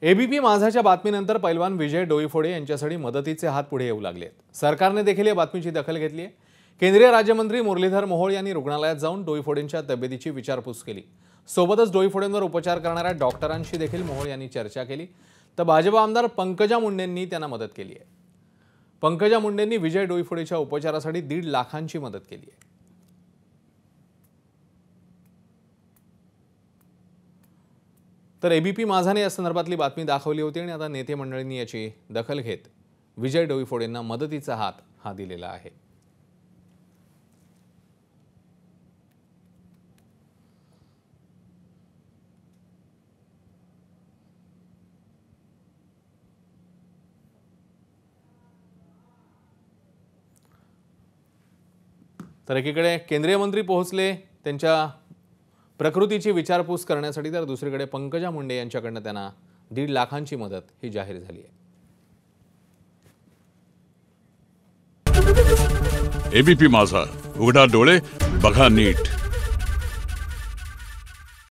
ABP माझाच्या बातमीनंतर पैलवान विजय डोईफोडे यांच्यासाठी मदतीचे हात पुढे येऊ लागले। सरकारने देखील या बातमीची दखल घेतली आहे। केंद्रीय राज्यमंत्री मुरलीधर मोहोळ यांनी रुग्णालयात जाऊन डोईफोडेंच्या तब्येतीची विचारपूस केली। सोबतच डोईफोडेंवर उपचार करणाऱ्या डॉक्टरांशी देखील मोहोळ यांनी चर्चा केली। तर भाजप आमदार पंकजा मुंडेंनी त्यांना मदत केली आहे। पंकजा मुंडेंनी विजय डोईफोडेच्या उपचारासाठी 1.5 लाखांची मदत केली आहे। तर एबीपी माझाने या संदर्भातली बातमी दाखवली होती आणि आता नेते मंडळींनी याची दखल घेत विजय डोईफोडेंना मदतीचा हात हा दिलेला आहे। तर एकीकडे केंद्रीय मंत्री पोहोचले त्यांच्या प्रकृतीची विचारपूस करण्यासाठी, तर दुसरीकडे पंकजा मुंडे यांच्याकडून त्यांना 1.5 लाखांची मदत ही जाहीर झाली आहे। एबीपी माझा, उघडा डोळे बघा नीट।